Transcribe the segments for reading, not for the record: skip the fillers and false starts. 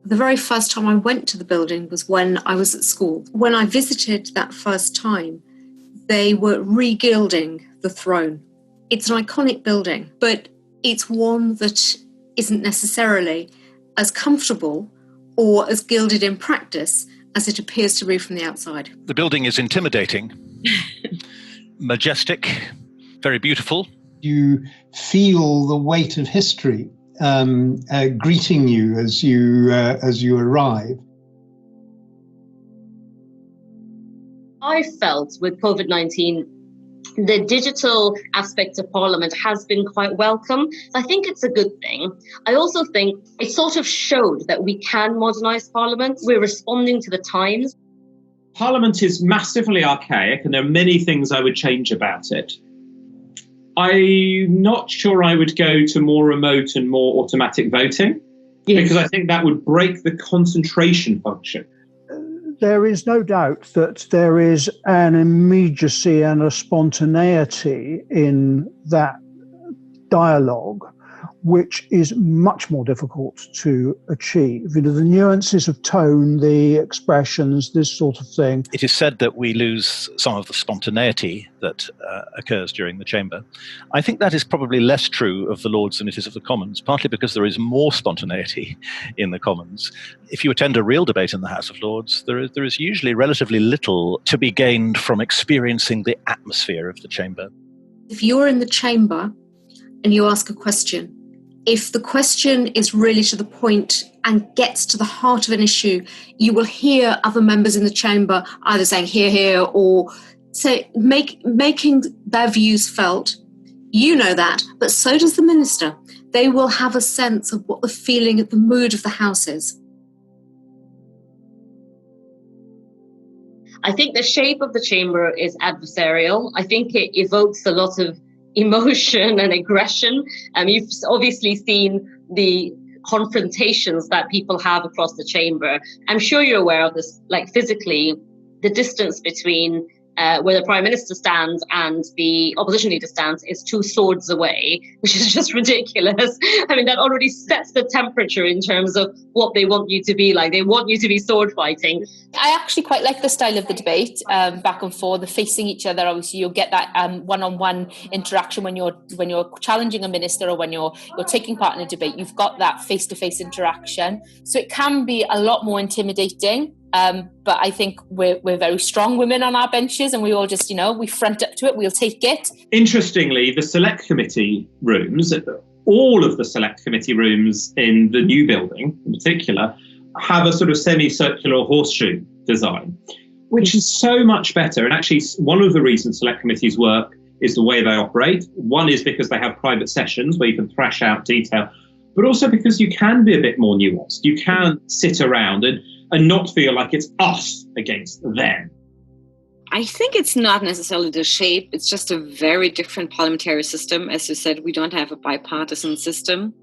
The very first time I went to the building was when I was at school. When I visited that first time, they were regilding the throne. It's an iconic building, but it's one that isn't necessarily as comfortable or as gilded in practice as it appears to be from the outside. The building is intimidating, majestic, very beautiful. You feel the weight of history greeting you as you arrive. I felt with COVID-19, the digital aspect of Parliament has been quite welcome. I think it's a good thing. I also think it sort of showed that we can modernise Parliament. We're responding to the times. Parliament is massively archaic, and there are many things I would change about it. I'm not sure I would go to more remote and more automatic voting, because I think that would break the concentration function. There is no doubt that there is an immediacy and a spontaneity in that dialogue, which is much more difficult to achieve. You know, the nuances of tone, the expressions, this sort of thing. It is said that we lose some of the spontaneity that occurs during the chamber. I think that is probably less true of the Lords than it is of the Commons, partly because there is more spontaneity in the Commons. If you attend a real debate in the House of Lords, there is usually relatively little to be gained from experiencing the atmosphere of the chamber. If you're in the chamber and you ask a question, if the question is really to the point and gets to the heart of an issue, you will hear other members in the chamber either saying "hear, hear," or making their views felt. You know that, but so does the minister. They will have a sense of what the feeling, the mood of the House is. I think the shape of the chamber is adversarial. I think it evokes a lot of emotion and aggression. You've obviously seen the confrontations that people have across the chamber. I'm sure you're aware of this, like physically, the distance between where the Prime Minister stands and the opposition leader stands is 2 swords away, which is just ridiculous. I mean, that already sets the temperature in terms of what they want you to be like. They want you to be sword fighting. I actually quite like the style of the debate, back and forth, the facing each other. Obviously, you'll get that one-on-one interaction when you're challenging a minister or when you're taking part in a debate. You've got that face-to-face interaction, so it can be a lot more intimidating. But I think we're very strong women on our benches, and we all just, we front up to it. We'll take it. Interestingly, the select committee rooms, all of the select committee rooms in the new building in particular, have a sort of semicircular horseshoe design, which is so much better. And actually, one of the reasons select committees work is the way they operate. One is because they have private sessions where you can thrash out detail, but also because you can be a bit more nuanced. You can sit around and not feel like it's us against them. I think it's not necessarily the shape. It's just a very different parliamentary system. As you said, we don't have a bipartisan system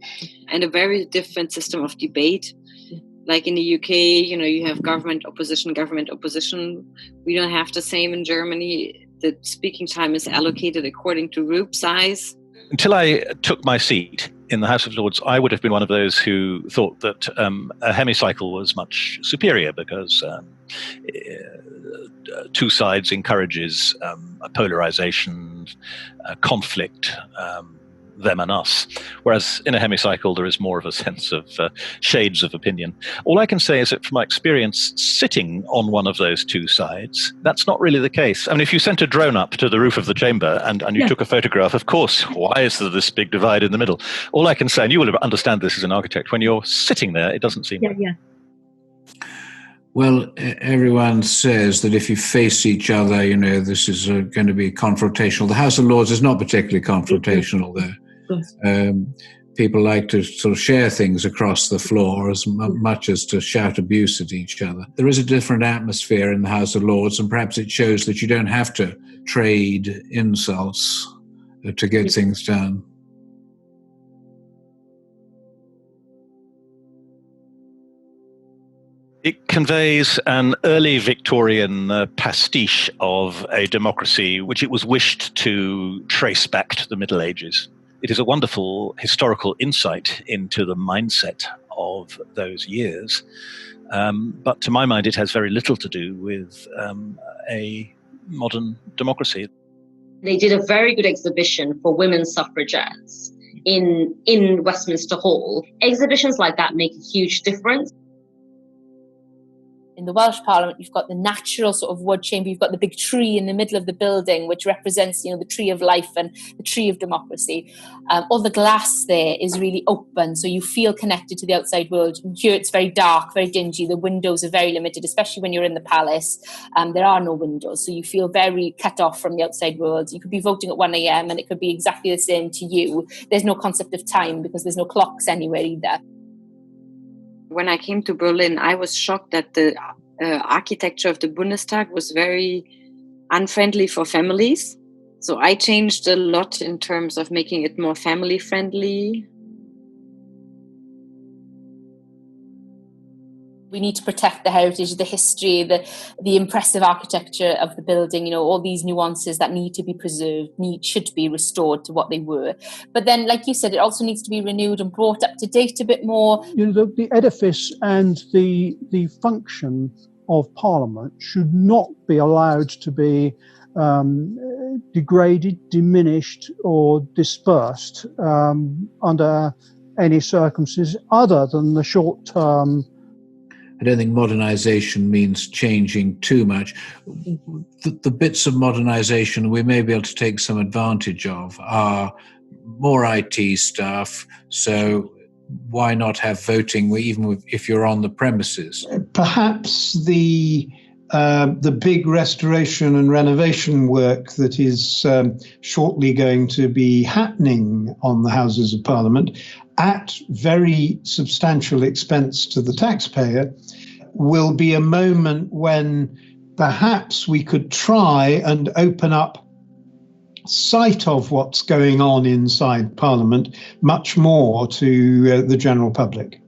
and a very different system of debate. Like in the UK, you have government, opposition. We don't have the same in Germany. The speaking time is allocated according to group size. Until I took my seat in the House of Lords, I would have been one of those who thought that a hemicycle was much superior because 2 sides encourages a polarization, conflict, them and us. Whereas in a hemicycle, there is more of a sense of shades of opinion. All I can say is that from my experience sitting on one of those 2 sides, that's not really the case. I mean, if you sent a drone up to the roof of the chamber and you took a photograph, of course, why is there this big divide in the middle? All I can say, and you will understand this as an architect, when you're sitting there, it doesn't seem like Well, everyone says that if you face each other, this is going to be confrontational. The House of Lords is not particularly confrontational there. People like to sort of share things across the floor as much as to shout abuse at each other. There is a different atmosphere in the House of Lords, and perhaps it shows that you don't have to trade insults to get things done. It conveys an early Victorian pastiche of a democracy which it was wished to trace back to the Middle Ages. It is a wonderful historical insight into the mindset of those years. But to my mind, it has very little to do with a modern democracy. They did a very good exhibition for women suffragettes in Westminster Hall. Exhibitions like that make a huge difference. In the Welsh Parliament, you've got the natural sort of wood chamber. You've got the big tree in the middle of the building, which represents, the tree of life and the tree of democracy. All the glass there is really open, so you feel connected to the outside world. Here it's very dark, very dingy. The windows are very limited, especially when you're in the palace. There are no windows, so you feel very cut off from the outside world. You could be voting at 1 a.m. and it could be exactly the same to you. There's no concept of time because there's no clocks anywhere either. When I came to Berlin, I was shocked that the architecture of the Bundestag was very unfriendly for families. So I changed a lot in terms of making it more family friendly. We need to protect the heritage, the history, the impressive architecture of the building, all these nuances that need to be preserved, should be restored to what they were. But then, like you said, it also needs to be renewed and brought up to date a bit more. The edifice and the function of Parliament should not be allowed to be degraded, diminished or dispersed under any circumstances other than the short-term. I don't think modernization means changing too much. The bits of modernization we may be able to take some advantage of are more IT stuff. So why not have voting even if you're on the premises? Perhaps the big restoration and renovation work that is shortly going to be happening on the Houses of Parliament at very substantial expense to the taxpayer will be a moment when perhaps we could try and open up sight of what's going on inside Parliament much more to the general public.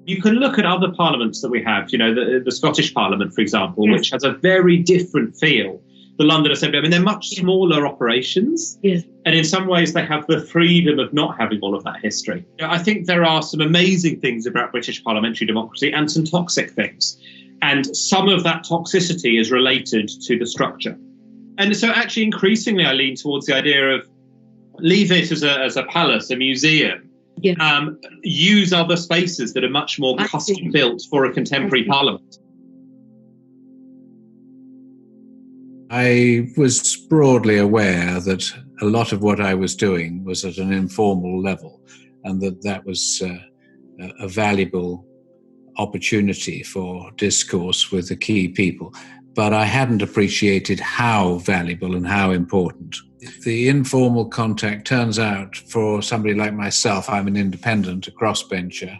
You can look at other parliaments that we have, the Scottish Parliament, for example, which has a very different feel. The London Assembly, they're much smaller operations. Yes. And in some ways, they have the freedom of not having all of that history. I think there are some amazing things about British parliamentary democracy and some toxic things. And some of that toxicity is related to the structure. And so actually, increasingly, I lean towards the idea of leave it as a palace, a museum. Yeah. Use other spaces that are much more custom built for a contemporary parliament. I was broadly aware that a lot of what I was doing was at an informal level, and that was a valuable opportunity for discourse with the key people. But I hadn't appreciated how valuable and how important. The informal contact turns out, for somebody like myself, I'm an independent, a crossbencher,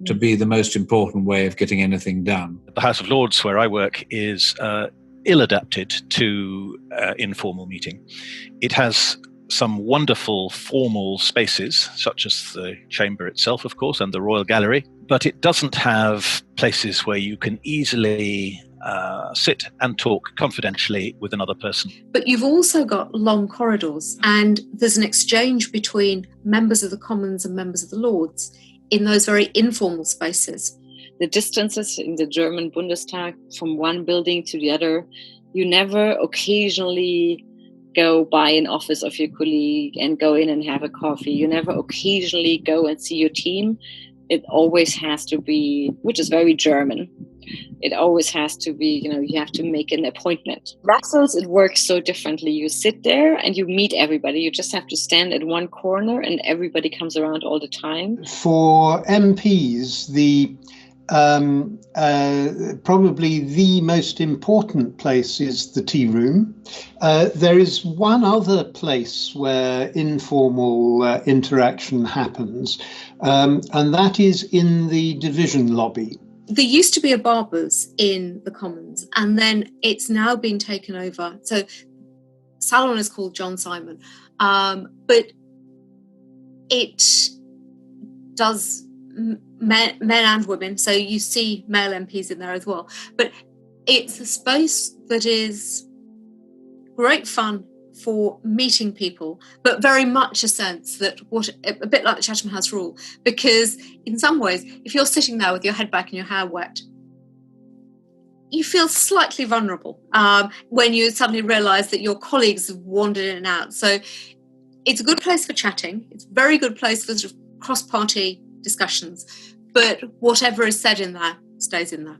to be the most important way of getting anything done. The House of Lords, where I work, is ill-adapted to informal meeting. It has some wonderful formal spaces, such as the chamber itself, of course, and the Royal Gallery, but it doesn't have places where you can easily sit and talk confidentially with another person. But you've also got long corridors, and there's an exchange between members of the Commons and members of the Lords in those very informal spaces. The distances in the German Bundestag from one building to the other, you never occasionally go by an office of your colleague and go in and have a coffee. You never occasionally go and see your team. It always has to be, which is very German, it always has to be, you have to make an appointment. Brussels, it works so differently. You sit there and you meet everybody. You just have to stand at one corner and everybody comes around all the time. For MPs, probably the most important place is the tea room. There is one other place where informal interaction happens, and that is in the division lobby. There used to be a Barber's in the Commons, and then it's now been taken over. So salon is called John Simon, but it does men and women, so you see male MPs in there as well. But it's a space that is great fun for meeting people, but very much a sense that a bit like the Chatham House rule, because in some ways, if you're sitting there with your head back and your hair wet, you feel slightly vulnerable when you suddenly realise that your colleagues have wandered in and out. So it's a good place for chatting. It's a very good place for sort of cross-party discussions. But whatever is said in there stays in there.